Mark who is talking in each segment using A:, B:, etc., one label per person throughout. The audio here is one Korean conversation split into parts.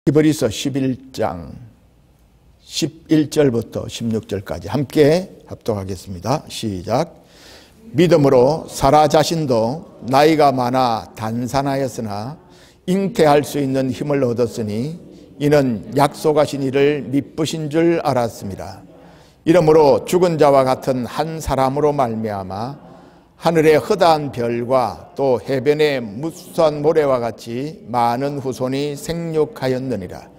A: 히브리서 11장 11절부터 16절까지 함께 합독하겠습니다. 시작. 믿음으로 사라 자신도 나이가 많아 단산하였으나 잉태할 수 있는 힘을 얻었으니 이는 약속하신 이를 미쁘신 줄 알았습니다. 이러므로 죽은 자와 같은 한 사람으로 말미암아 하늘의 허다한 별과 또 해변의 무수한 모래와 같이 많은 후손이 생육하였느니라.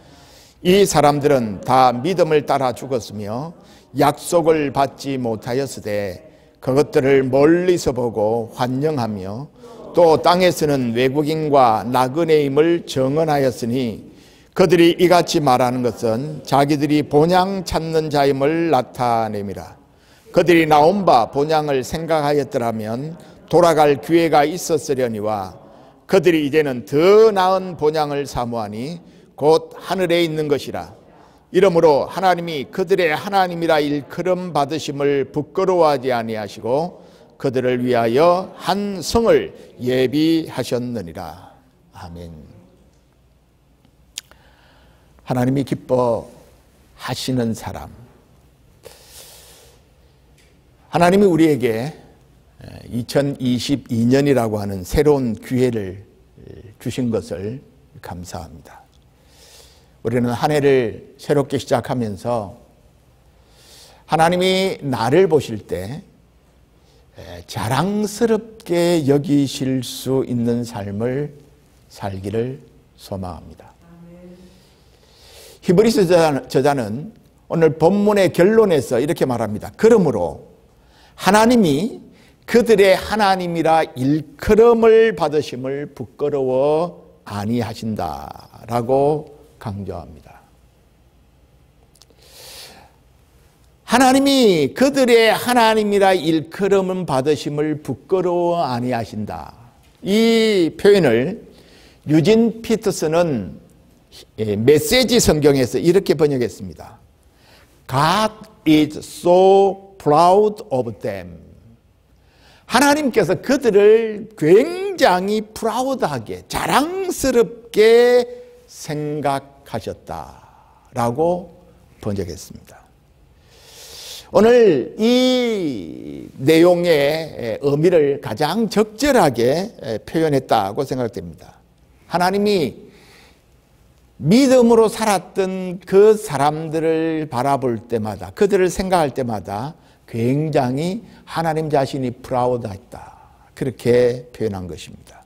A: 이 사람들은 다 믿음을 따라 죽었으며 약속을 받지 못하였으되 그것들을 멀리서 보고 환영하며 또 땅에서는 외국인과 나그네임을 정언하였으니 그들이 이같이 말하는 것은 자기들이 본향 찾는 자임을 나타냄이라. 그들이 나온 바 본향을 생각하였더라면 돌아갈 기회가 있었으려니와 그들이 이제는 더 나은 본향을 사모하니 곧 하늘에 있는 것이라. 이러므로 하나님이 그들의 하나님이라 일컬음 받으심을 부끄러워하지 아니하시고 그들을 위하여 한 성을 예비하셨느니라. 아멘. 하나님이 기뻐하시는 사람. 하나님이 우리에게 2022년이라고 하는 새로운 기회를 주신 것을 감사합니다. 우리는 한 해를 새롭게 시작하면서 하나님이 나를 보실 때 자랑스럽게 여기실 수 있는 삶을 살기를 소망합니다. 히브리서 저자는 오늘 본문의 결론에서 이렇게 말합니다. 그러므로 하나님이 그들의 하나님이라 일컬음을 받으심을 부끄러워 아니하신다라고 강조합니다. 하나님이 그들의 하나님이라 일컬음을 받으심을 부끄러워 아니하신다. 이 표현을 유진 피터슨은 메시지 성경에서 이렇게 번역했습니다. God is so proud of them. 하나님께서 그들을 굉장히 프라우드하게 자랑스럽게 생각하셨다라고 번역했습니다. 오늘 이 내용의 의미를 가장 적절하게 표현했다고 생각됩니다. 하나님이 믿음으로 살았던 그 사람들을 바라볼 때마다, 그들을 생각할 때마다 굉장히 하나님 자신이 프라우드했다. 그렇게 표현한 것입니다.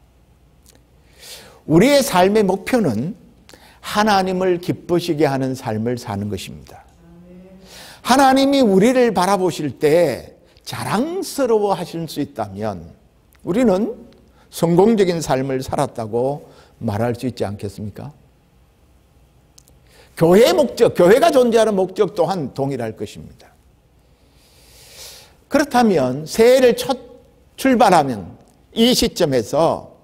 A: 우리의 삶의 목표는 하나님을 기쁘시게 하는 삶을 사는 것입니다. 하나님이 우리를 바라보실 때 자랑스러워 하실 수 있다면 우리는 성공적인 삶을 살았다고 말할 수 있지 않겠습니까? 교회의 목적, 교회가 존재하는 목적 또한 동일할 것입니다. 그렇다면 새해를 첫 출발하면 이 시점에서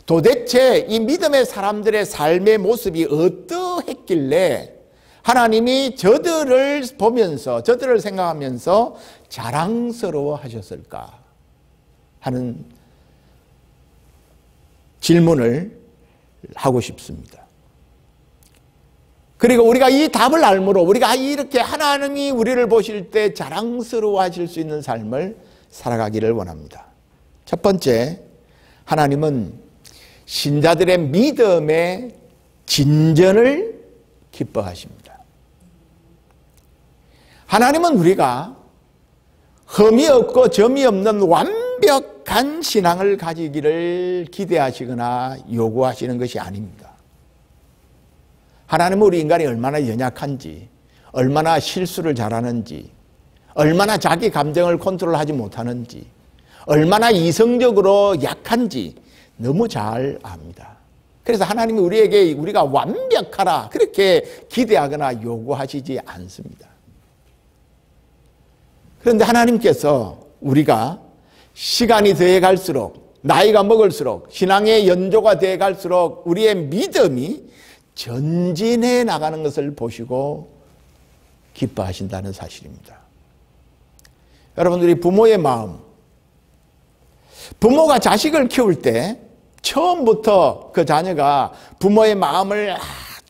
A: 도대체 이 믿음의 사람들의 삶의 모습이 어떠했길래 하나님이 저들을 보면서 저들을 생각하면서 자랑스러워 하셨을까 하는 질문을 하고 싶습니다. 그리고 우리가 이 답을 알므로 우리가 이렇게 하나님이 우리를 보실 때 자랑스러워 하실 수 있는 삶을 살아가기를 원합니다. 첫 번째, 하나님은 신자들의 믿음의 진전을 기뻐하십니다. 하나님은 우리가 흠이 없고 점이 없는 완벽한 신앙을 가지기를 기대하시거나 요구하시는 것이 아닙니다. 하나님은 우리 인간이 얼마나 연약한지, 얼마나 실수를 잘하는지, 얼마나 자기 감정을 컨트롤하지 못하는지, 얼마나 이성적으로 약한지 너무 잘 압니다. 그래서 하나님이 우리에게 우리가 완벽하라 그렇게 기대하거나 요구하시지 않습니다. 그런데 하나님께서 우리가 시간이 더해갈수록, 나이가 먹을수록, 신앙의 연조가 더해갈수록 우리의 믿음이 전진해 나가는 것을 보시고 기뻐하신다는 사실입니다. 여러분들이 부모의 마음, 부모가 자식을 키울 때 처음부터 그 자녀가 부모의 마음을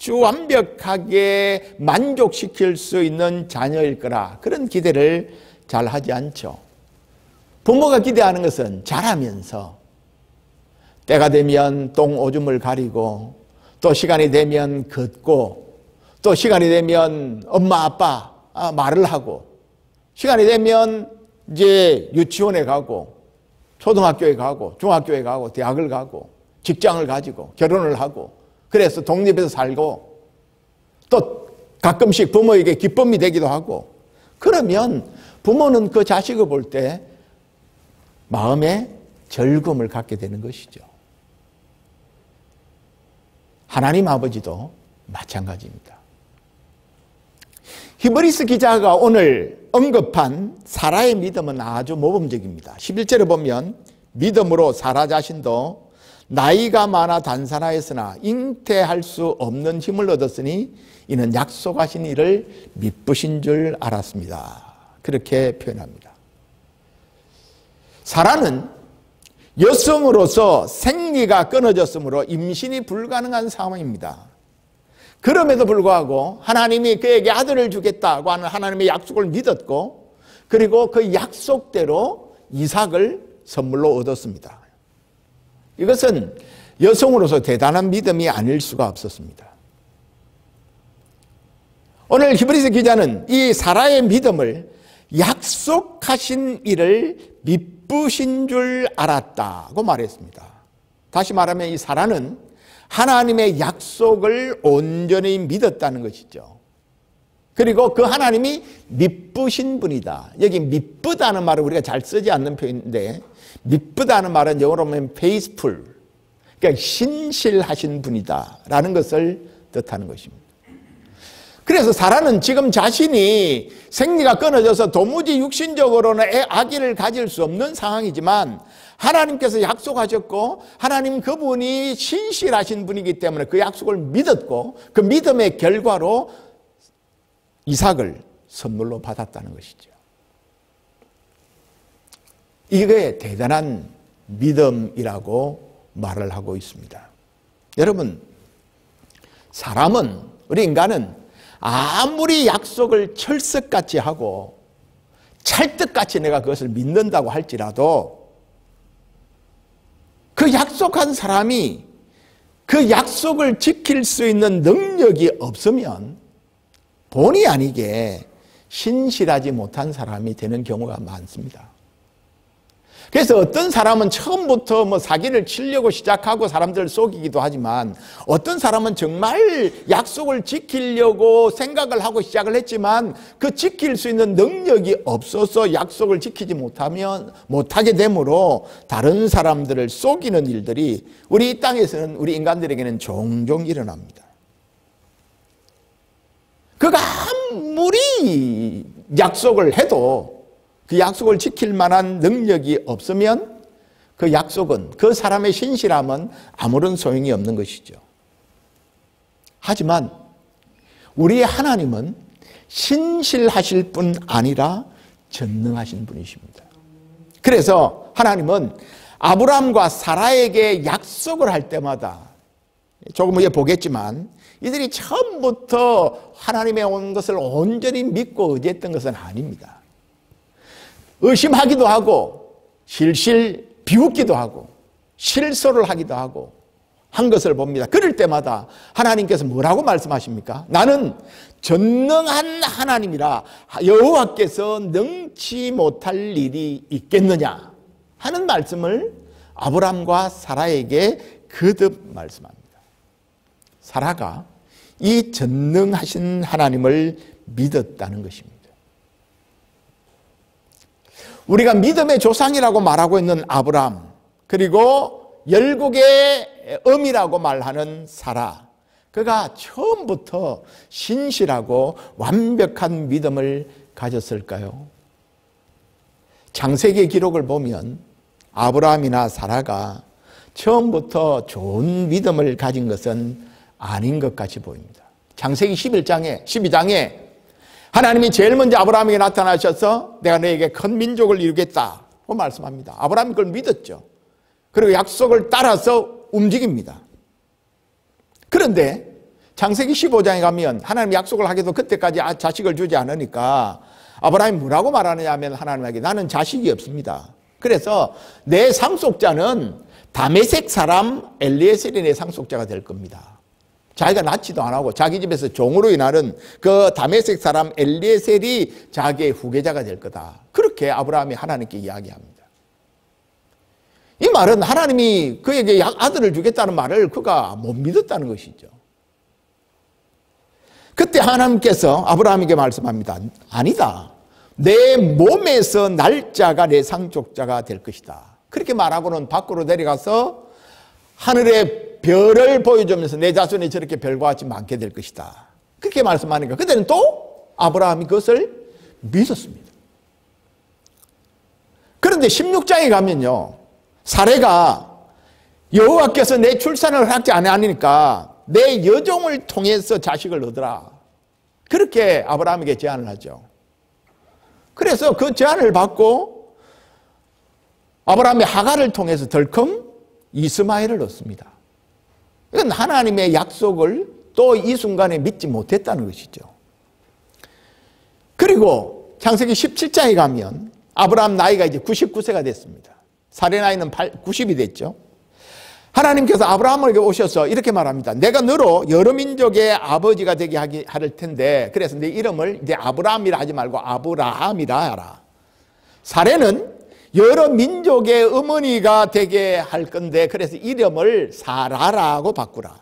A: 아주 완벽하게 만족시킬 수 있는 자녀일 거라 그런 기대를 잘 하지 않죠. 부모가 기대하는 것은 자라면서 때가 되면 똥 오줌을 가리고 또 시간이 되면 걷고 또 시간이 되면 엄마 아빠 말을 하고 시간이 되면 이제 유치원에 가고 초등학교에 가고 중학교에 가고 대학을 가고 직장을 가지고 결혼을 하고 그래서 독립해서 살고 또 가끔씩 부모에게 기쁨이 되기도 하고 그러면 부모는 그 자식을 볼 때 마음에 즐거움을 갖게 되는 것이죠. 하나님 아버지도 마찬가지입니다. 히브리서 기자가 오늘 언급한 사라의 믿음은 아주 모범적입니다. 11절에 보면 믿음으로 사라 자신도 나이가 많아 단산하였으나 잉태할 수 없는 힘을 얻었으니 이는 약속하신 이를 미쁘신 줄 알았습니다. 그렇게 표현합니다. 사라는 여성으로서 생리가 끊어졌으므로 임신이 불가능한 상황입니다. 그럼에도 불구하고 하나님이 그에게 아들을 주겠다고 하는 하나님의 약속을 믿었고 그리고 그 약속대로 이삭을 선물로 얻었습니다. 이것은 여성으로서 대단한 믿음이 아닐 수가 없었습니다. 오늘 히브리서 기자는 이 사라의 믿음을 약속하신 이를 미쁘신 줄 알았다고 말했습니다. 다시 말하면 이 사라는 하나님의 약속을 온전히 믿었다는 것이죠. 그리고 그 하나님이 미쁘신 분이다. 여기 미쁘다는 말을 우리가 잘 쓰지 않는 표현인데 미쁘다는 말은 영어로 보면 faithful, 그러니까 신실하신 분이다 라는 것을 뜻하는 것입니다. 그래서 사라는 지금 자신이 생리가 끊어져서 도무지 육신적으로는 아기를 가질 수 없는 상황이지만 하나님께서 약속하셨고 하나님 그분이 신실하신 분이기 때문에 그 약속을 믿었고 그 믿음의 결과로 이삭을 선물로 받았다는 것이죠. 이게 대단한 믿음이라고 말을 하고 있습니다. 여러분, 사람은, 우리 인간은 아무리 약속을 철석같이 하고 찰떡같이 내가 그것을 믿는다고 할지라도 그 약속한 사람이 그 약속을 지킬 수 있는 능력이 없으면 본의 아니게 신실하지 못한 사람이 되는 경우가 많습니다. 그래서 어떤 사람은 처음부터 사기를 치려고 시작하고 사람들을 속이기도 하지만 어떤 사람은 정말 약속을 지키려고 생각을 하고 시작을 했지만 그 지킬 수 있는 능력이 없어서 약속을 지키지 못하게 되므로 다른 사람들을 속이는 일들이 우리 이 땅에서는 우리 인간들에게는 종종 일어납니다. 그가 아무리 약속을 해도 그 약속을 지킬 만한 능력이 없으면 그 약속은, 그 사람의 신실함은 아무런 소용이 없는 것이죠. 하지만 우리의 하나님은 신실하실 뿐 아니라 전능하신 분이십니다. 그래서 하나님은 아브라함과 사라에게 약속을 할 때마다 조금 후에 보겠지만 이들이 처음부터 하나님의 온 것을 온전히 믿고 의지했던 것은 아닙니다. 의심하기도 하고 실실 비웃기도 하고 실소를 하기도 하고 한 것을 봅니다. 그럴 때마다 하나님께서 뭐라고 말씀하십니까? 나는 전능한 하나님이라 여호와께서 능치 못할 일이 있겠느냐 하는 말씀을 아브라함과 사라에게 거듭 말씀합니다. 사라가 이 전능하신 하나님을 믿었다는 것입니다. 우리가 믿음의 조상이라고 말하고 있는 아브라함, 그리고 열국의 엄이라고 말하는 사라, 그가 처음부터 신실하고 완벽한 믿음을 가졌을까요? 창세기 기록을 보면 아브라함이나 사라가 처음부터 좋은 믿음을 가진 것은 아닌 것 같이 보입니다. 창세기 12장에 하나님이 제일 먼저 아브라함에게 나타나셔서 내가 너에게 큰 민족을 이루겠다고 말씀합니다. 아브라함이 그걸 믿었죠. 그리고 약속을 따라서 움직입니다. 그런데 창세기 15장에 가면 하나님 약속을 하기도 그때까지 자식을 주지 않으니까 아브라함이 뭐라고 말하느냐 하면 하나님에게 나는 자식이 없습니다. 그래서 내 상속자는 다메섹 사람 엘리에셀이 내 상속자가 될 겁니다. 자기가 낳지도 안 하고 자기 집에서 종으로 일하는 그 다메섹 사람 엘리에셀이 자기의 후계자가 될 거다. 그렇게 아브라함이 하나님께 이야기합니다. 이 말은 하나님이 그에게 아들을 주겠다는 말을 그가 못 믿었다는 것이죠. 그때 하나님께서 아브라함에게 말씀합니다. 아니다. 내 몸에서 날짜가 내 상속자가 될 것이다. 그렇게 말하고는 밖으로 내려가서 하늘의 별을 보여주면서 내 자손이 저렇게 별과 같이 많게 될 것이다. 그렇게 말씀하니까 그때는 또 아브라함이 그것을 믿었습니다. 그런데 16장에 가면요. 사례가 여호와께서 내 출산을 허락지 않으니까 내 여종을 통해서 자식을 얻으라. 그렇게 아브라함에게 제안을 하죠. 그래서 그 제안을 받고 아브라함이 하갈을 통해서 덜컹 이스마엘을 얻습니다. 이건 하나님의 약속을 또 이 순간에 믿지 못했다는 것이죠. 그리고 창세기 17장에 가면 아브라함 나이가 이제 99세가 됐습니다. 사례 나이는 90이 됐죠. 하나님께서 아브라함에게 오셔서 이렇게 말합니다. 내가 너로 여러 민족의 아버지가 되게 할 텐데 그래서 내 이름을 이제 아브라함이라 하지 말고 아브라함이라 하라. 사례는 여러 민족의 어머니가 되게 할 건데 그래서 이름을 사라라고 바꾸라.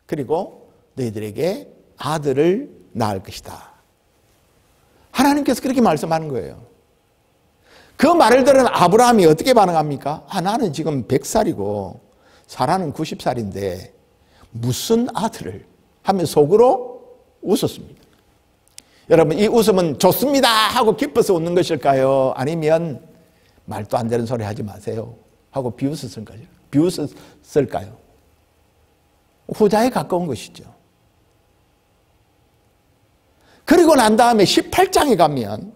A: 그리고 너희들에게 아들을 낳을 것이다. 하나님께서 그렇게 말씀하는 거예요. 그 말을 들은 아브라함이 어떻게 반응합니까? 나는 지금 100살이고 사라는 90살인데 무슨 아들을 하며 속으로 웃었습니다. 여러분 이 웃음은 좋습니다 하고 기뻐서 웃는 것일까요? 아니면 말도 안 되는 소리 하지 마세요 하고 비웃었을까요? 후자에 가까운 것이죠. 그리고 난 다음에 18장에 가면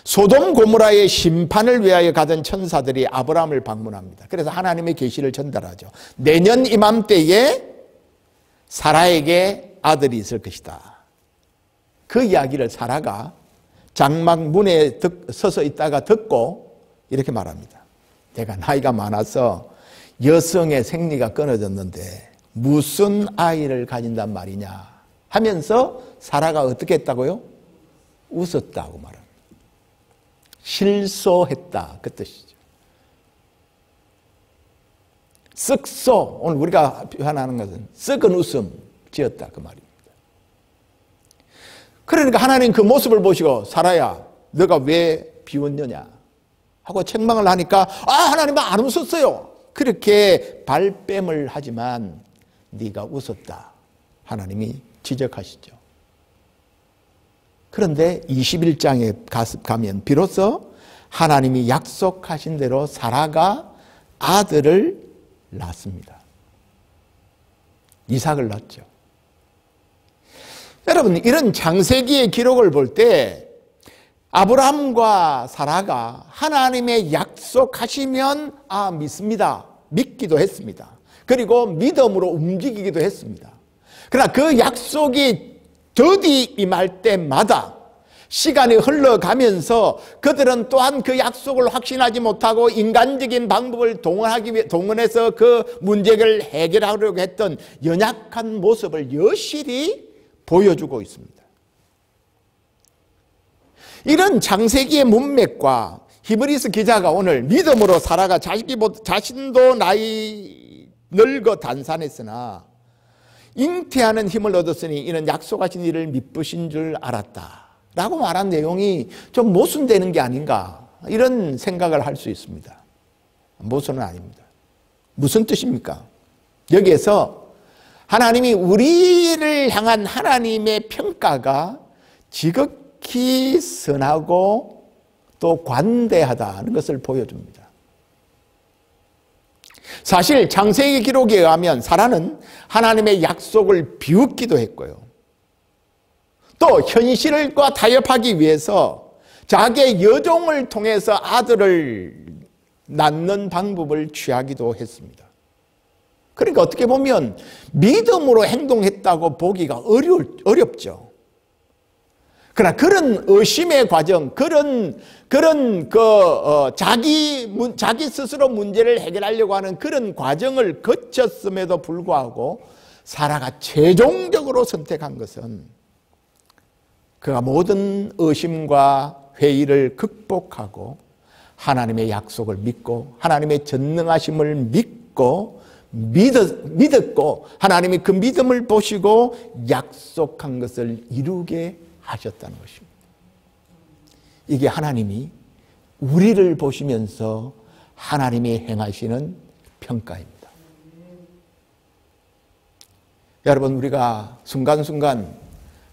A: 소돔 고모라의 심판을 위하여 가던 천사들이 아브라함을 방문합니다. 그래서 하나님의 계시를 전달하죠. 내년 이맘때에 사라에게 아들이 있을 것이다. 그 이야기를 사라가 장막 문에 서서 있다가 듣고 이렇게 말합니다. 내가 나이가 많아서 여성의 생리가 끊어졌는데 무슨 아이를 가진단 말이냐 하면서 사라가 어떻게 했다고요? 웃었다고 말합니다. 실소했다 그 뜻이죠. 쓱소 오늘 우리가 표현하는 것은 쓱은 웃음 지었다 그 말입니다. 그러니까 하나님 그 모습을 보시고 사라야 너가 왜 비웃느냐 하고 책망을 하니까 하나님은 안 웃었어요. 그렇게 발뺌을 하지만 네가 웃었다 하나님이 지적하시죠. 그런데 21장에 가면 비로소 하나님이 약속하신 대로 사라가 아들을 낳습니다. 이삭을 낳죠. 여러분 이런 창세기의 기록을 볼 때 아브라함과 사라가 하나님의 약속하시면 믿습니다. 믿기도 했습니다. 그리고 믿음으로 움직이기도 했습니다. 그러나 그 약속이 더디 임할 때마다 시간이 흘러가면서 그들은 또한 그 약속을 확신하지 못하고 인간적인 방법을 동원해서 그 문제를 해결하려고 했던 연약한 모습을 여실히 보여주고 있습니다. 이런 창세기의 문맥과 히브리서 기자가 오늘 믿음으로 사라가 자신도 나이 늙어 단산했으나 잉태하는 힘을 얻었으니 이는 약속하신 일을 미쁘신 줄 알았다 라고 말한 내용이 좀 모순되는 게 아닌가 이런 생각을 할 수 있습니다. 모순은 아닙니다. 무슨 뜻입니까? 여기에서 하나님이 우리를 향한 하나님의 평가가 지극히 선하고 또 관대하다는 것을 보여줍니다. 사실 창세기 기록에 의하면 사라는 하나님의 약속을 비웃기도 했고요. 또 현실과 타협하기 위해서 자기의 여종을 통해서 아들을 낳는 방법을 취하기도 했습니다. 그러니까 어떻게 보면 믿음으로 행동했다고 보기가 어렵죠. 그러나 그런 의심의 과정, 자기 스스로 문제를 해결하려고 하는 그런 과정을 거쳤음에도 불구하고 사라가 최종적으로 선택한 것은 그가 모든 의심과 회의를 극복하고 하나님의 약속을 믿고 하나님의 전능하심을 믿었고 하나님이 그 믿음을 보시고 약속한 것을 이루게 하셨다는 것입니다. 이게 하나님이 우리를 보시면서 하나님이 행하시는 평가입니다. 여러분, 우리가 순간순간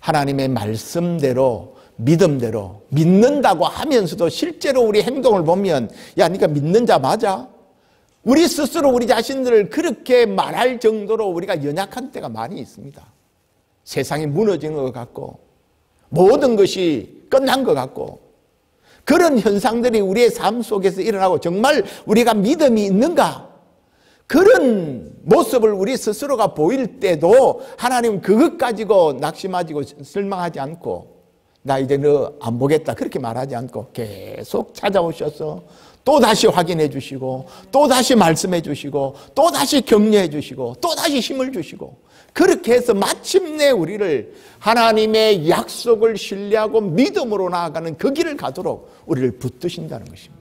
A: 하나님의 말씀대로 믿음대로 믿는다고 하면서도 실제로 우리 행동을 보면 야, 네가 믿는 자 맞아? 우리 스스로 우리 자신들을 그렇게 말할 정도로 우리가 연약한 때가 많이 있습니다. 세상이 무너지는 것 같고 모든 것이 끝난 것 같고 그런 현상들이 우리의 삶 속에서 일어나고 정말 우리가 믿음이 있는가? 그런 모습을 우리 스스로가 보일 때도 하나님은 그것 가지고 낙심하고 실망하지 않고 나 이제 너 안 보겠다 그렇게 말하지 않고 계속 찾아오셔서 또다시 확인해 주시고 또다시 말씀해 주시고 또다시 격려해 주시고 또다시 힘을 주시고 그렇게 해서 마침내 우리를 하나님의 약속을 신뢰하고 믿음으로 나아가는 그 길을 가도록 우리를 붙드신다는 것입니다.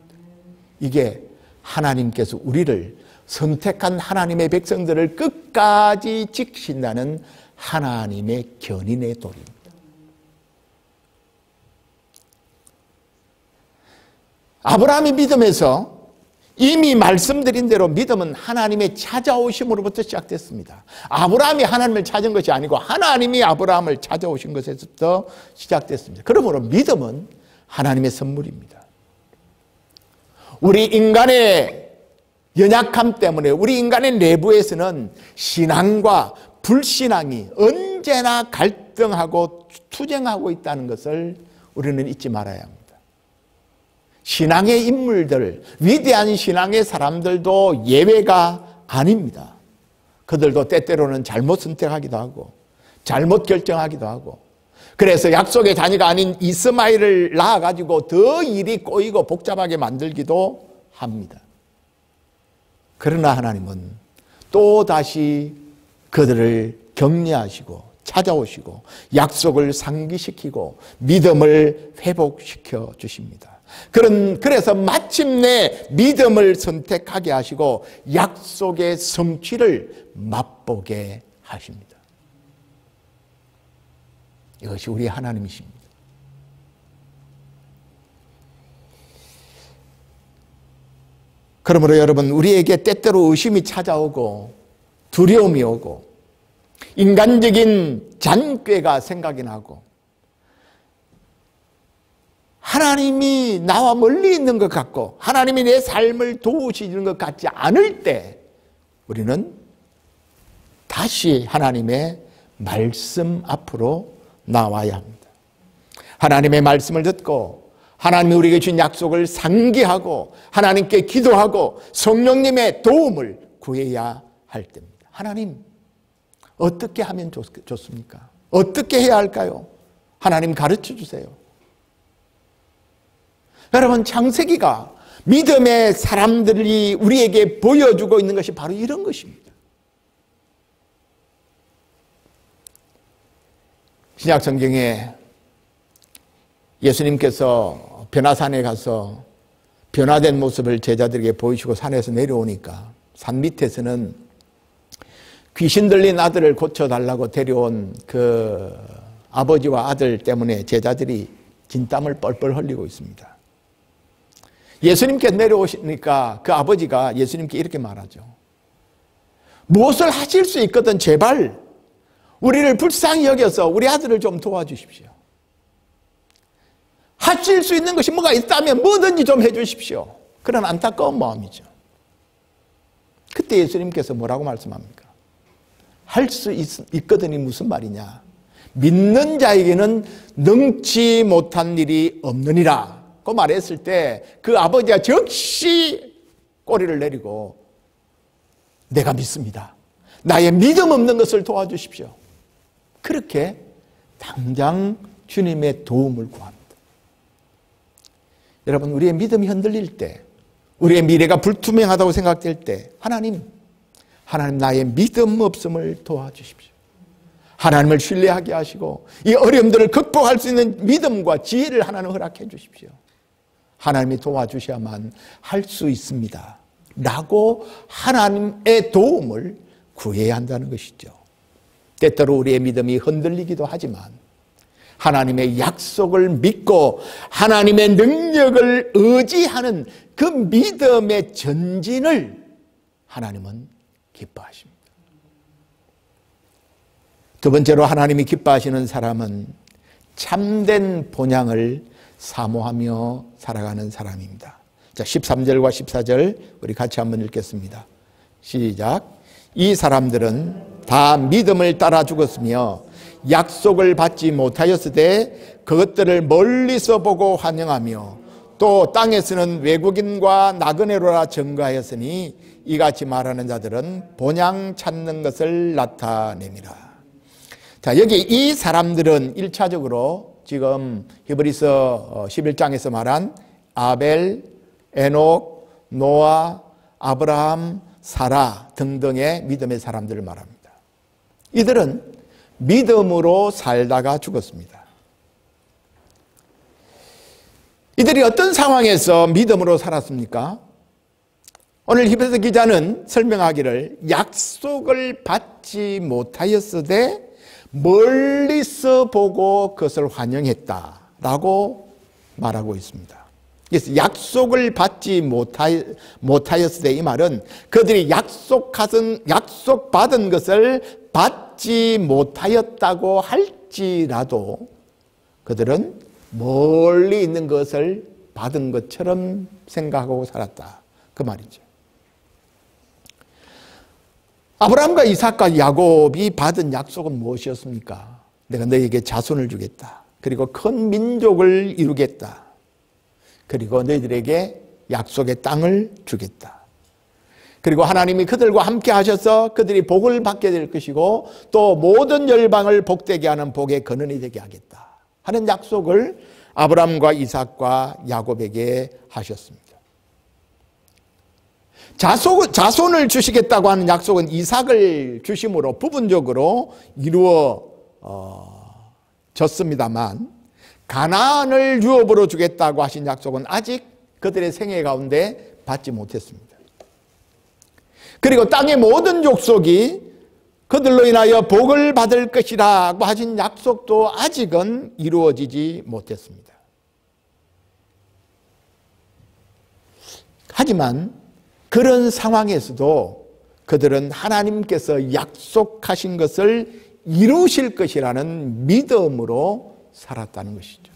A: 이게 하나님께서 우리를 선택한 하나님의 백성들을 끝까지 지키신다는 하나님의 견인의 도리입니다. 아브라함이 믿음에서 이미 말씀드린 대로 믿음은 하나님의 찾아오심으로부터 시작됐습니다. 아브라함이 하나님을 찾은 것이 아니고 하나님이 아브라함을 찾아오신 것에서부터 시작됐습니다. 그러므로 믿음은 하나님의 선물입니다. 우리 인간의 연약함 때문에 우리 인간의 내부에서는 신앙과 불신앙이 언제나 갈등하고 투쟁하고 있다는 것을 우리는 잊지 말아야 합니다. 신앙의 인물들, 위대한 신앙의 사람들도 예외가 아닙니다. 그들도 때때로는 잘못 선택하기도 하고 잘못 결정하기도 하고 그래서 약속의 자녀가 아닌 이스마엘을 낳아가지고 더 일이 꼬이고 복잡하게 만들기도 합니다. 그러나 하나님은 또다시 그들을 격려하시고 찾아오시고 약속을 상기시키고 믿음을 회복시켜 주십니다. 그래서 마침내 믿음을 선택하게 하시고 약속의 성취를 맛보게 하십니다. 이것이 우리 하나님이십니다. 그러므로 여러분, 우리에게 때때로 의심이 찾아오고 두려움이 오고 인간적인 잔꾀가 생각이 나고 하나님이 나와 멀리 있는 것 같고 하나님이 내 삶을 도우시는 것 같지 않을 때 우리는 다시 하나님의 말씀 앞으로 나와야 합니다. 하나님의 말씀을 듣고 하나님이 우리에게 주신 약속을 상기하고 하나님께 기도하고 성령님의 도움을 구해야 할 때입니다. 하나님, 어떻게 하면 좋습니까? 어떻게 해야 할까요? 하나님 가르쳐 주세요. 여러분, 창세기가 믿음의 사람들이 우리에게 보여주고 있는 것이 바로 이런 것입니다. 신약 성경에 예수님께서 변화산에 가서 변화된 모습을 제자들에게 보이시고 산에서 내려오니까 산 밑에서는 귀신 들린 아들을 고쳐달라고 데려온 그 아버지와 아들 때문에 제자들이 진땀을 뻘뻘 흘리고 있습니다. 예수님께 내려오시니까 그 아버지가 예수님께 이렇게 말하죠. 무엇을 하실 수 있거든 제발 우리를 불쌍히 여겨서 우리 아들을 좀 도와주십시오. 하실 수 있는 것이 뭐가 있다면 뭐든지 좀 해주십시오. 그런 안타까운 마음이죠. 그때 예수님께서 뭐라고 말씀합니까? 할 수 있거든이 무슨 말이냐? 믿는 자에게는 능치 못한 일이 없느니라 고 말했을 때 그 아버지가 즉시 꼬리를 내리고 내가 믿습니다. 나의 믿음 없는 것을 도와주십시오. 그렇게 당장 주님의 도움을 구합니다. 여러분, 우리의 믿음이 흔들릴 때, 우리의 미래가 불투명하다고 생각될 때 하나님 나의 믿음 없음을 도와주십시오. 하나님을 신뢰하게 하시고 이 어려움들을 극복할 수 있는 믿음과 지혜를 하나님 허락해 주십시오. 하나님이 도와주셔야만 할 수 있습니다 라고 하나님의 도움을 구해야 한다는 것이죠. 때때로 우리의 믿음이 흔들리기도 하지만 하나님의 약속을 믿고 하나님의 능력을 의지하는 그 믿음의 전진을 하나님은 기뻐하십니다. 두 번째로 하나님이 기뻐하시는 사람은 참된 본향을 사모하며 살아가는 사람입니다. 자, 13절과 14절 우리 같이 한번 읽겠습니다. 시작. 이 사람들은 다 믿음을 따라 죽었으며 약속을 받지 못하였으되 그것들을 멀리서 보고 환영하며 또 땅에서는 외국인과 나그네로라 증거하였으니 이같이 말하는 자들은 본향 찾는 것을 나타냅니다. 자, 여기 이 사람들은 1차적으로 지금 히브리서 11장에서 말한 아벨, 에녹, 노아, 아브라함, 사라 등등의 믿음의 사람들을 말합니다. 이들은 믿음으로 살다가 죽었습니다. 이들이 어떤 상황에서 믿음으로 살았습니까? 오늘 히브리서 기자는 설명하기를 약속을 받지 못하였으되 멀리서 보고 그것을 환영했다라고 말하고 있습니다. 그래서 약속을 받지 못하였을 때 이 말은 그들이 약속받은 것을 받지 못하였다고 할지라도 그들은 멀리 있는 것을 받은 것처럼 생각하고 살았다. 그 말이죠. 아브라함과 이삭과 야곱이 받은 약속은 무엇이었습니까? 내가 너에게 자손을 주겠다. 그리고 큰 민족을 이루겠다. 그리고 너희들에게 약속의 땅을 주겠다. 그리고 하나님이 그들과 함께 하셔서 그들이 복을 받게 될 것이고 또 모든 열방을 복되게 하는 복의 근원이 되게 하겠다 하는 약속을 아브라함과 이삭과 야곱에게 하셨습니다. 자손을 주시겠다고 하는 약속은 이삭을 주심으로 부분적으로 이루어졌습니다만 가나안을 유업으로 주겠다고 하신 약속은 아직 그들의 생애 가운데 받지 못했습니다. 그리고 땅의 모든 족속이 그들로 인하여 복을 받을 것이라고 하신 약속도 아직은 이루어지지 못했습니다. 하지만 그런 상황에서도 그들은 하나님께서 약속하신 것을 이루실 것이라는 믿음으로 살았다는 것이죠.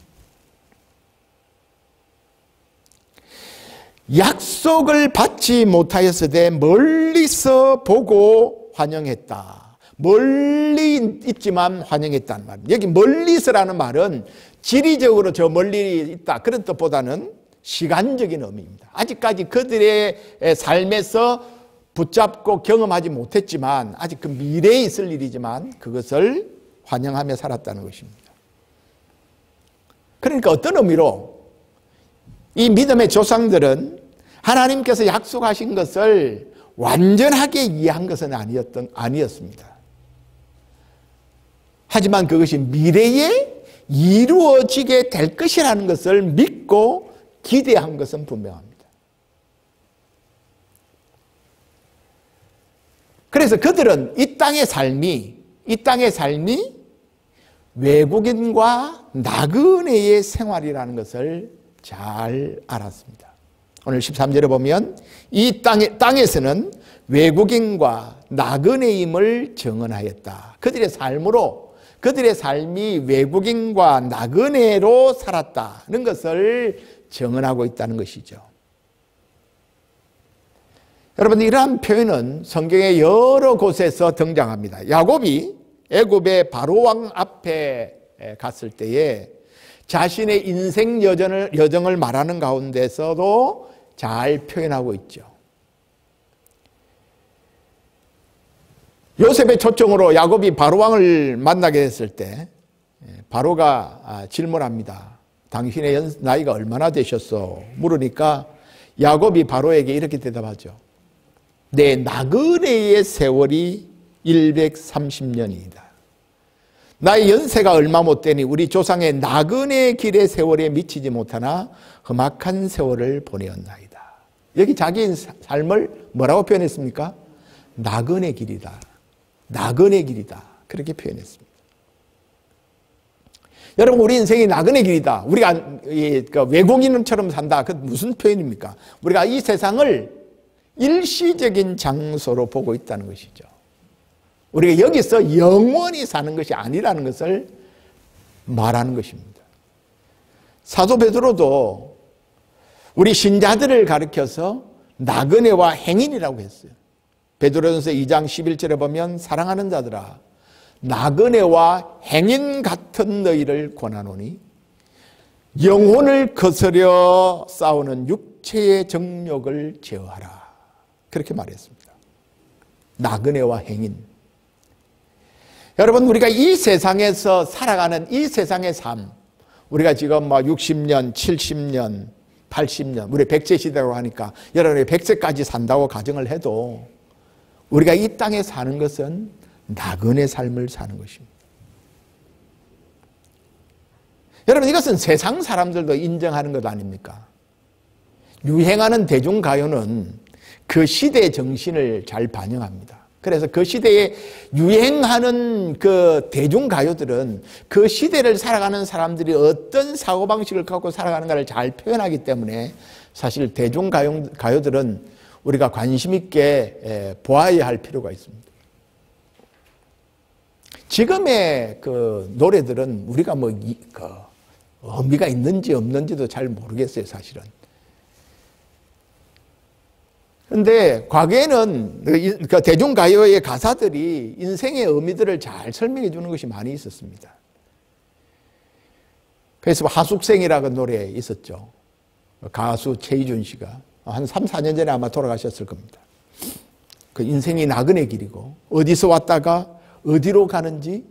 A: 약속을 받지 못하였으되 멀리서 보고 환영했다. 멀리 있지만 환영했다는 말입니다. 여기 멀리서라는 말은 지리적으로 저 멀리 있다 그런 뜻보다는 시간적인 의미입니다. 아직까지 그들의 삶에서 붙잡고 경험하지 못했지만 아직 그 미래에 있을 일이지만 그것을 환영하며 살았다는 것입니다. 그러니까 어떤 의미로 이 믿음의 조상들은 하나님께서 약속하신 것을 완전하게 이해한 것은 아니었습니다. 하지만 그것이 미래에 이루어지게 될 것이라는 것을 믿고 기대한 것은 분명합니다. 그래서 그들은 이 땅의 삶이 외국인과 나그네의 생활이라는 것을 잘 알았습니다. 오늘 13절에 보면 이 땅에서는 외국인과 나그네임을 증언하였다. 그들의 삶이 외국인과 나그네로 살았다는 것을 증언하고 있다는 것이죠. 여러분, 이러한 표현은 성경의 여러 곳에서 등장합니다. 야곱이 애굽의 바로왕 앞에 갔을 때에 자신의 인생 여정을 말하는 가운데서도 잘 표현하고 있죠. 요셉의 초청으로 야곱이 바로왕을 만나게 됐을 때 바로가 질문합니다. 당신의 나이가 얼마나 되셨소? 물으니까 야곱이 바로에게 이렇게 대답하죠. 내 나그네의 세월이 130년이다. 나의 연세가 얼마 못 되니 우리 조상의 나그네 길의 세월에 미치지 못하나 험악한 세월을 보내었나이다. 여기 자기 삶을 뭐라고 표현했습니까? 나그네 길이다. 나그네 길이다. 그렇게 표현했습니다. 여러분, 우리 인생이 나그네 길이다. 우리가 외국인처럼 산다. 그 무슨 표현입니까? 우리가 이 세상을 일시적인 장소로 보고 있다는 것이죠. 우리가 여기서 영원히 사는 것이 아니라는 것을 말하는 것입니다. 사도 베드로도 우리 신자들을 가리켜서 나그네와 행인이라고 했어요. 베드로전서 2장 11절에 보면 사랑하는 자들아 나그네와 행인 같은 너희를 권하노니 영혼을 거스려 싸우는 육체의 정욕을 제어하라. 그렇게 말했습니다. 나그네와 행인. 여러분, 우리가 이 세상에서 살아가는 이 세상의 삶, 우리가 지금 60년, 70년, 80년, 우리 100세 시대라고 하니까 여러분이 100세까지 산다고 가정을 해도 우리가 이 땅에 사는 것은 나그네 삶을 사는 것입니다. 여러분, 이것은 세상 사람들도 인정하는 것 아닙니까? 유행하는 대중가요는 그 시대의 정신을 잘 반영합니다. 그래서 그 시대에 유행하는 그 대중가요들은 그 시대를 살아가는 사람들이 어떤 사고방식을 갖고 살아가는가를 잘 표현하기 때문에 사실 대중가요들은 우리가 관심 있게 보아야 할 필요가 있습니다. 지금의 그 노래들은 우리가 의미가 있는지 없는지도 잘 모르겠어요, 사실은. 그런데 과거에는 그 대중가요의 가사들이 인생의 의미들을 잘 설명해 주는 것이 많이 있었습니다. 그래서 하숙생이라는 노래 있었죠. 가수 최희준 씨가 한 3, 4년 전에 아마 돌아가셨을 겁니다. 그 인생이 나그네 길이고 어디서 왔다가 어디로 가는지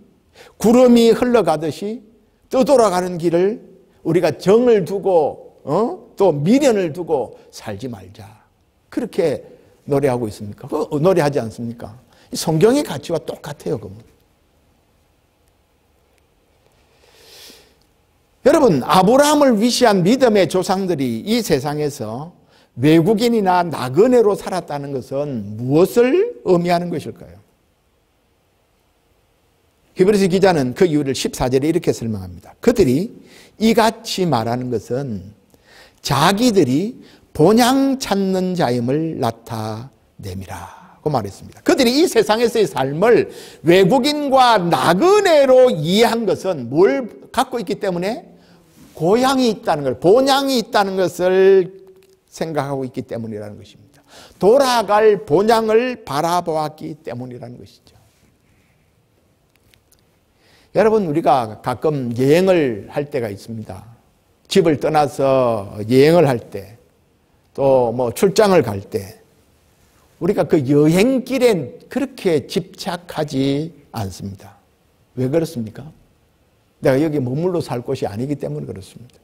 A: 구름이 흘러가듯이 떠돌아가는 길을 우리가 정을 두고 또 미련을 두고 살지 말자. 그렇게 노래하고 있습니까? 노래하지 않습니까? 성경의 가치와 똑같아요. 그건. 여러분, 아브라함을 위시한 믿음의 조상들이 이 세상에서 외국인이나 나그네로 살았다는 것은 무엇을 의미하는 것일까요? 히브리서 기자는 그 이유를 14절에 이렇게 설명합니다. 그들이 이같이 말하는 것은 자기들이 본향 찾는 자임을 나타내미라고 말했습니다. 그들이 이 세상에서의 삶을 외국인과 나그네로 이해한 것은 뭘 갖고 있기 때문에? 고향이 있다는 걸, 본향이 있다는 것을 생각하고 있기 때문이라는 것입니다. 돌아갈 본향을 바라보았기 때문이라는 것이죠. 여러분, 우리가 가끔 여행을 할 때가 있습니다. 집을 떠나서 여행을 할 때, 또 출장을 갈 때, 우리가 그 여행길에 그렇게 집착하지 않습니다. 왜 그렇습니까? 내가 여기 머물러 살 곳이 아니기 때문에 그렇습니다.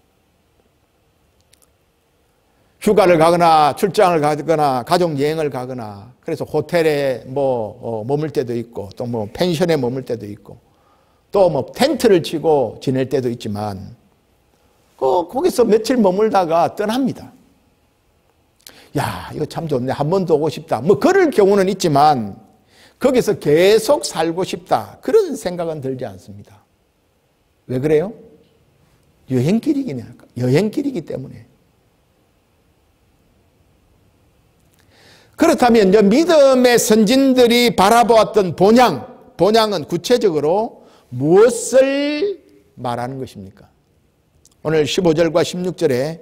A: 휴가를 가거나 출장을 가거나 가족 여행을 가거나 그래서 호텔에 머물 때도 있고 또 펜션에 머물 때도 있고 또 텐트를 치고 지낼 때도 있지만 거기서 며칠 머물다가 떠납니다. 야, 이거 참 좋네. 한 번 더 오고 싶다. 그럴 경우는 있지만 거기서 계속 살고 싶다. 그런 생각은 들지 않습니다. 왜 그래요? 여행길이기 때문에. 그렇다면 믿음의 선진들이 바라보았던 본향은 구체적으로 무엇을 말하는 것입니까? 오늘 15절과 16절에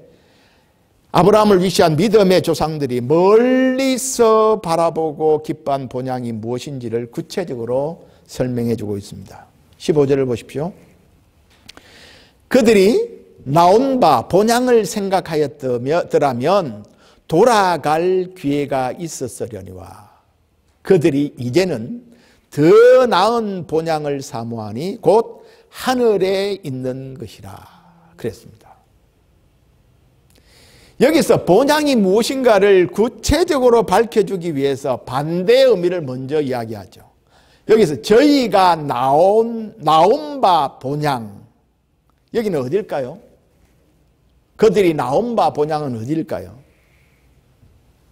A: 아브라함을 위시한 믿음의 조상들이 멀리서 바라보고 기뻐한 본향이 무엇인지를 구체적으로 설명해 주고 있습니다. 15절을 보십시오. 그들이 나온 바 본향을 생각하였더라면 돌아갈 기회가 있었으려니와 그들이 이제는 더 나은 본향을 사모하니 곧 하늘에 있는 것이라 그랬습니다. 여기서 본향이 무엇인가를 구체적으로 밝혀주기 위해서 반대의 의미를 먼저 이야기하죠. 여기서 저희가 나온 바 본향, 여기는 어딜까요? 그들이 나온 바 본향은 어딜까요?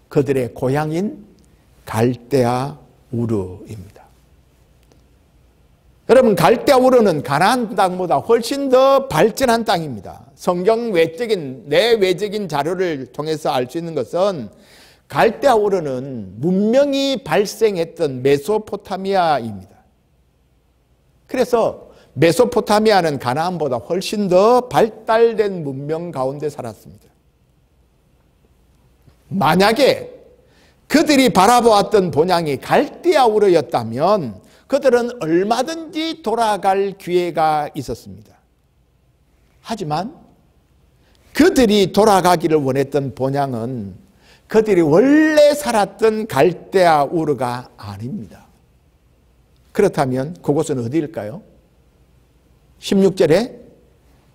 A: 그들의 고향인 갈대아 우르입니다. 여러분, 갈대아 우르는 가나안 땅보다 훨씬 더 발전한 땅입니다. 성경 내외적인 자료를 통해서 알 수 있는 것은 갈대아 우르는 문명이 발생했던 메소포타미아입니다. 그래서 메소포타미아는 가나안보다 훨씬 더 발달된 문명 가운데 살았습니다. 만약에 그들이 바라보았던 본향이 갈대아 우르였다면 그들은 얼마든지 돌아갈 기회가 있었습니다. 하지만 그들이 돌아가기를 원했던 본향은 그들이 원래 살았던 갈대아 우르가 아닙니다. 그렇다면 그곳은 어디일까요? 16절에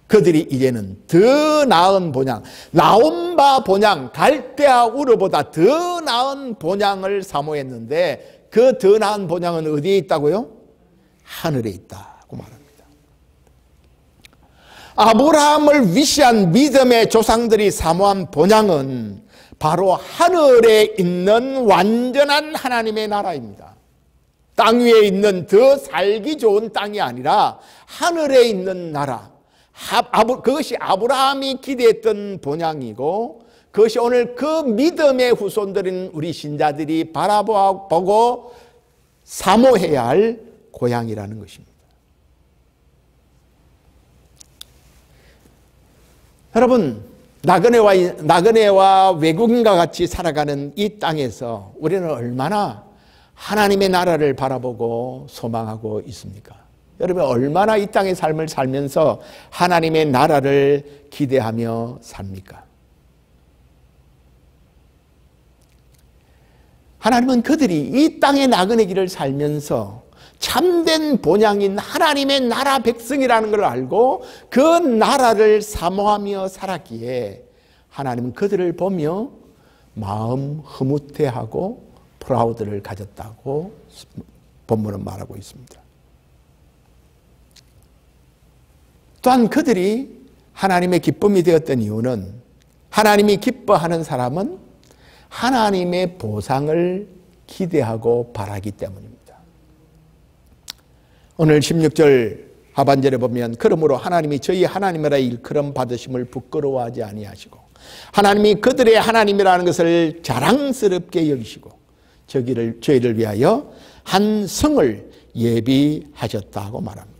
A: 그들이 이제는 더 나은 본향, 나온 바 본향, 갈대아 우르보다 더 나은 본향을 사모했는데 그 더 나은 본향은 어디에 있다고요? 하늘에 있다고 말합니다. 아브라함을 위시한 믿음의 조상들이 사모한 본향은 바로 하늘에 있는 완전한 하나님의 나라입니다. 땅 위에 있는 더 살기 좋은 땅이 아니라 하늘에 있는 나라, 그것이 아브라함이 기대했던 본향이고 그것이 오늘 그 믿음의 후손들인 우리 신자들이 바라보고 사모해야 할 고향이라는 것입니다. 여러분, 나그네와 외국인과 같이 살아가는 이 땅에서 우리는 얼마나 하나님의 나라를 바라보고 소망하고 있습니까? 여러분, 얼마나 이 땅의 삶을 살면서 하나님의 나라를 기대하며 삽니까? 하나님은 그들이 이 땅의 나그네 길을 살면서 참된 본향인 하나님의 나라 백성이라는 걸 알고 그 나라를 사모하며 살았기에 하나님은 그들을 보며 마음 흐뭇해하고 프라우드를 가졌다고 본문은 말하고 있습니다. 또한 그들이 하나님의 기쁨이 되었던 이유는 하나님이 기뻐하는 사람은 하나님의 보상을 기대하고 바라기 때문입니다. 오늘 16절 하반절에 보면 그러므로 하나님이 저희 하나님이라 일컬음 받으심을 부끄러워하지 아니하시고 하나님이 그들의 하나님이라는 것을 자랑스럽게 여기시고 저희를 위하여 한 성을 예비하셨다고 말합니다.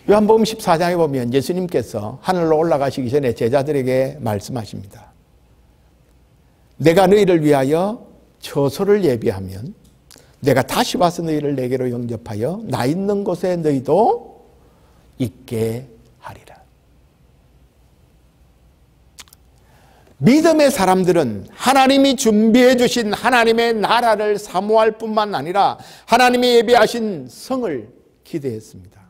A: 요한복음 14장에 보면 예수님께서 하늘로 올라가시기 전에 제자들에게 말씀하십니다. 내가 너희를 위하여 처소를 예비하면 내가 다시 와서 너희를 내게로 영접하여 나 있는 곳에 너희도 있게 하리라. 믿음의 사람들은 하나님이 준비해 주신 하나님의 나라를 사모할 뿐만 아니라 하나님이 예비하신 성을 기대했습니다.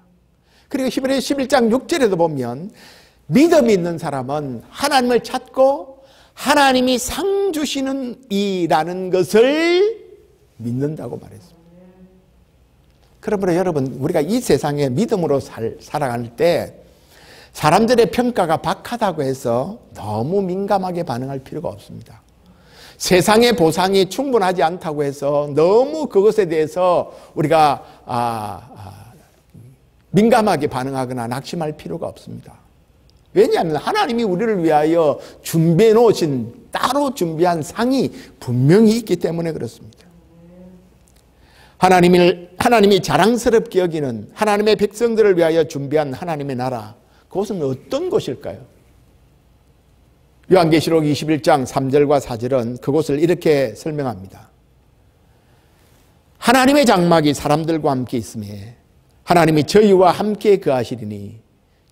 A: 그리고 히브리서 11장 6절에도 보면 믿음이 있는 사람은 하나님을 찾고 하나님이 상 주시는 이라는 것을 믿는다고 말했습니다. 그러므로 여러분, 우리가 이 세상에 믿음으로 살아갈 때 사람들의 평가가 박하다고 해서 너무 민감하게 반응할 필요가 없습니다. 세상의 보상이 충분하지 않다고 해서 너무 그것에 대해서 우리가 민감하게 반응하거나 낙심할 필요가 없습니다. 왜냐하면 하나님이 우리를 위하여 준비해 놓으신 따로 준비한 상이 분명히 있기 때문에 그렇습니다. 하나님이 자랑스럽게 여기는 하나님의 백성들을 위하여 준비한 하나님의 나라, 그것은 어떤 곳일까요? 요한계시록 21장 3절과 4절은 그곳을 이렇게 설명합니다. 하나님의 장막이 사람들과 함께 있음에 하나님이 저희와 함께 거하시리니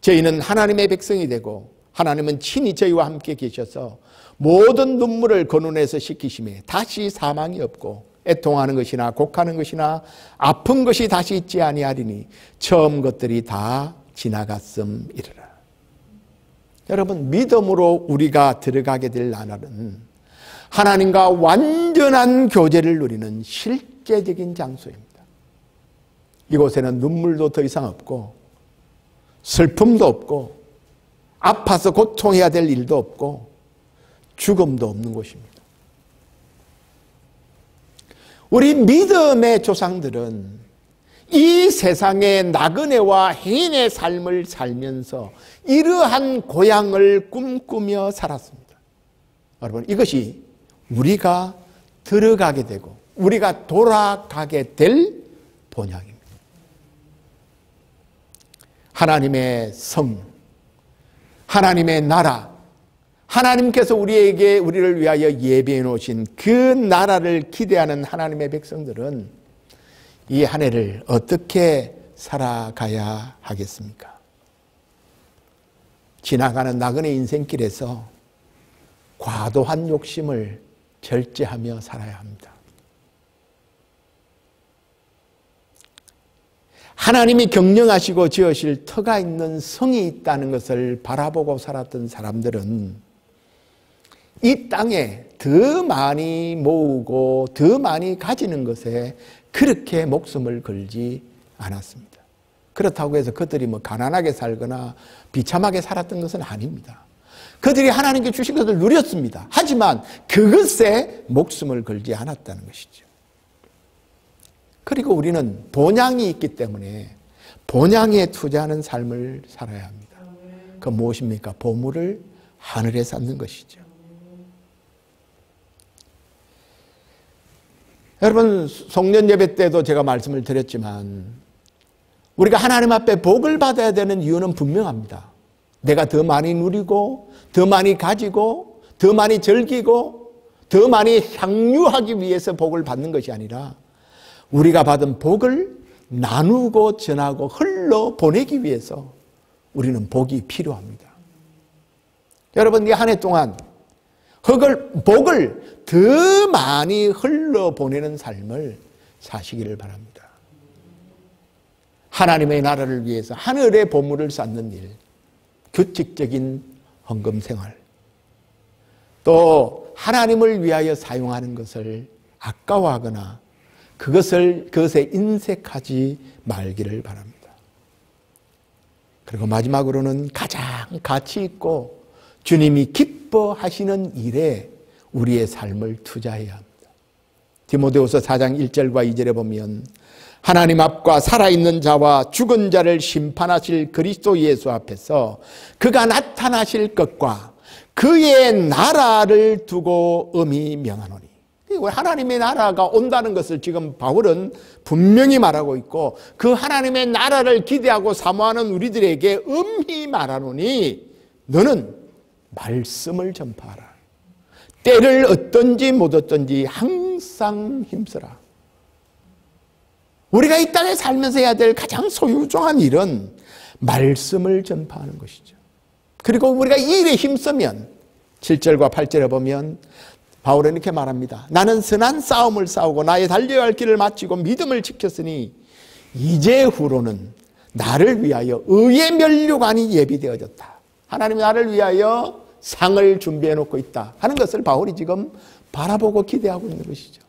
A: 저희는 하나님의 백성이 되고 하나님은 친히 저희와 함께 계셔서 모든 눈물을 그 눈에서 씻기심에 다시 사망이 없고 애통하는 것이나 곡하는 것이나 아픈 것이 다시 있지 아니하리니 처음 것들이 다 지나갔음이르라. 여러분, 믿음으로 우리가 들어가게 될 나날은 하나님과 완전한 교제를 누리는 실제적인 장소입니다. 이곳에는 눈물도 더 이상 없고 슬픔도 없고 아파서 고통해야 될 일도 없고 죽음도 없는 곳입니다. 우리 믿음의 조상들은 이 세상의 나그네와 해인의 삶을 살면서 이러한 고향을 꿈꾸며 살았습니다. 여러분, 이것이 우리가 들어가게 되고 우리가 돌아가게 될 본향입니다. 하나님의 성, 하나님의 나라, 하나님께서 우리를 위하여 예비해 놓으신 그 나라를 기대하는 하나님의 백성들은 이 한 해를 어떻게 살아가야 하겠습니까? 지나가는 나그네 인생길에서 과도한 욕심을 절제하며 살아야 합니다. 하나님이 경영하시고 지으실 터가 있는 성이 있다는 것을 바라보고 살았던 사람들은 이 땅에 더 많이 모으고 더 많이 가지는 것에 그렇게 목숨을 걸지 않았습니다. 그렇다고 해서 그들이 가난하게 살거나 비참하게 살았던 것은 아닙니다. 그들이 하나님께 주신 것을 누렸습니다. 하지만 그것에 목숨을 걸지 않았다는 것이죠. 그리고 우리는 본향이 있기 때문에 본향에 투자하는 삶을 살아야 합니다. 그 무엇입니까? 보물을 하늘에 쌓는 것이죠. 여러분, 송년 예배 때도 제가 말씀을 드렸지만 우리가 하나님 앞에 복을 받아야 되는 이유는 분명합니다. 내가 더 많이 누리고 더 많이 가지고 더 많이 즐기고 더 많이 향유하기 위해서 복을 받는 것이 아니라 우리가 받은 복을 나누고 전하고 흘러보내기 위해서 우리는 복이 필요합니다. 여러분, 이 한 해 동안 복을 더 많이 흘러보내는 삶을 사시기를 바랍니다. 하나님의 나라를 위해서 하늘의 보물을 쌓는 일, 규칙적인 헌금 생활, 또 하나님을 위하여 사용하는 것을 아까워하거나 그것에 인색하지 말기를 바랍니다. 그리고 마지막으로는 가장 가치 있고 주님이 기뻐하시는 일에 우리의 삶을 투자해야 합니다. 디모데후서 4장 1절과 2절에 보면 하나님 앞과 살아있는 자와 죽은 자를 심판하실 그리스도 예수 앞에서 그가 나타나실 것과 그의 나라를 두고 엄히 명하노니, 하나님의 나라가 온다는 것을 지금 바울은 분명히 말하고 있고 그 하나님의 나라를 기대하고 사모하는 우리들에게 엄히 말하노니 너는 말씀을 전파하라. 때를 얻든지 못 얻든지 항상 힘쓰라. 우리가 이 땅에 살면서 해야 될 가장 소유종한 일은 말씀을 전파하는 것이죠. 그리고 우리가 이 일에 힘쓰면 7절과 8절에 보면 바울은 이렇게 말합니다. 나는 선한 싸움을 싸우고 나의 달려야 할 길을 마치고 믿음을 지켰으니 이제 후로는 나를 위하여 의의 면류관이 예비되어졌다. 하나님이 나를 위하여 상을 준비해 놓고 있다 하는 것을 바울이 지금 바라보고 기대하고 있는 것이죠.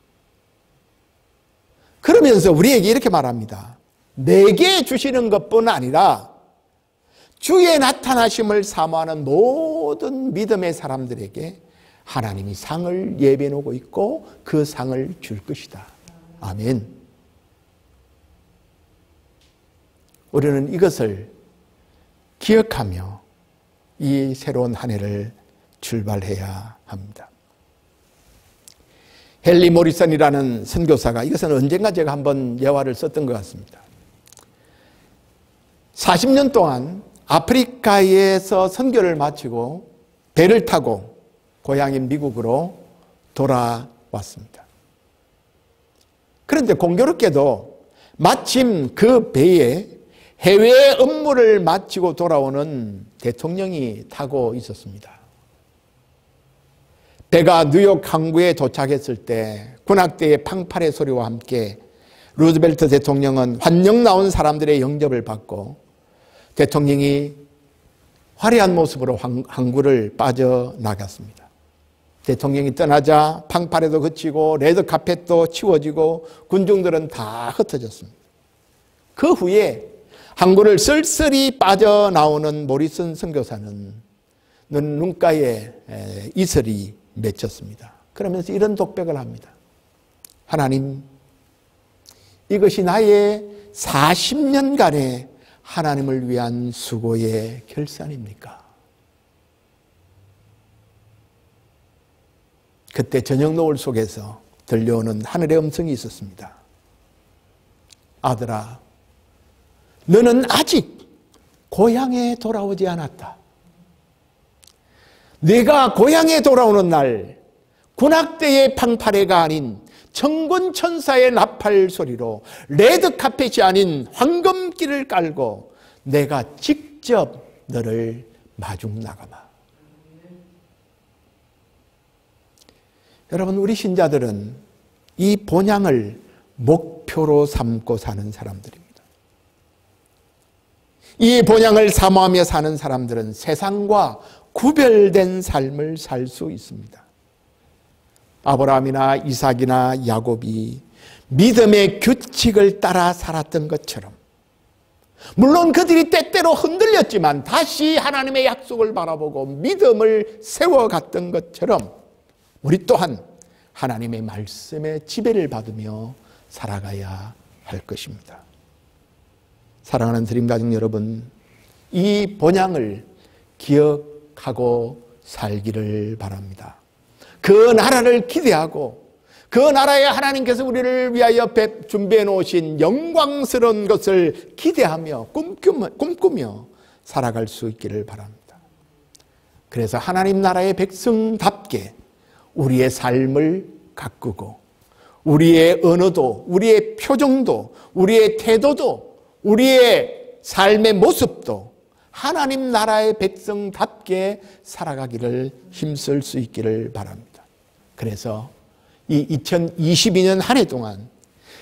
A: 그러면서 우리에게 이렇게 말합니다. 내게 주시는 것뿐 아니라 주의 나타나심을 사모하는 모든 믿음의 사람들에게 하나님이 상을 예비해 놓고 있고 그 상을 줄 것이다. 아멘. 우리는 이것을 기억하며 이 새로운 한 해를 출발해야 합니다. 헨리 모리슨이라는 선교사가, 이것은 언젠가 제가 한번 예화를 썼던 것 같습니다. 40년 동안 아프리카에서 선교를 마치고 배를 타고 고향인 미국으로 돌아왔습니다. 그런데 공교롭게도 마침 그 배에 해외 업무를 마치고 돌아오는 대통령이 타고 있었습니다. 배가 뉴욕 항구에 도착했을 때 군악대의 팡팔의 소리와 함께 루즈벨트 대통령은 환영 나온 사람들의 영접을 받고 대통령이 화려한 모습으로 항구를 빠져나갔습니다. 대통령이 떠나자 팡팔에도 그치고 레드카펫도 치워지고 군중들은 다 흩어졌습니다. 그 후에 항구를 쓸쓸히 빠져나오는 모리슨 선교사는 눈가에 이슬이 맺혔습니다. 그러면서 이런 독백을 합니다. 하나님, 이것이 나의 40년간의 하나님을 위한 수고의 결산입니까? 그때 저녁 노을 속에서 들려오는 하늘의 음성이 있었습니다. 아들아, 너는 아직 고향에 돌아오지 않았다. 네가 고향에 돌아오는 날 군악대의 팡파레가 아닌 천군천사의 나팔 소리로 레드카펫이 아닌 황금길을 깔고 내가 직접 너를 마중 나가마. 여러분, 우리 신자들은 이 본향을 목표로 삼고 사는 사람들입니다. 이 본향을 사모하며 사는 사람들은 세상과 구별된 삶을 살 수 있습니다. 아브라함이나 이삭이나 야곱이 믿음의 규칙을 따라 살았던 것처럼, 물론 그들이 때때로 흔들렸지만 다시 하나님의 약속을 바라보고 믿음을 세워갔던 것처럼 우리 또한 하나님의 말씀의 지배를 받으며 살아가야 할 것입니다. 사랑하는 드림가족 여러분, 이 본향을 기억하고 살기를 바랍니다. 그 나라를 기대하고 그 나라에 하나님께서 우리를 위하여 준비해 놓으신 영광스러운 것을 기대하며 꿈꾸며 살아갈 수 있기를 바랍니다. 그래서 하나님 나라의 백성답게 우리의 삶을 가꾸고 우리의 언어도, 우리의 표정도, 우리의 태도도, 우리의 삶의 모습도 하나님 나라의 백성답게 살아가기를 힘쓸 수 있기를 바랍니다. 그래서 이 2022년 한 해 동안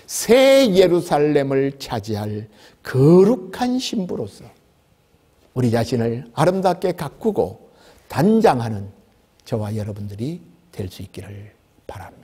A: 새 예루살렘을 차지할 거룩한 신부로서 우리 자신을 아름답게 가꾸고 단장하는 저와 여러분들이 될 수 있기를 바랍니다.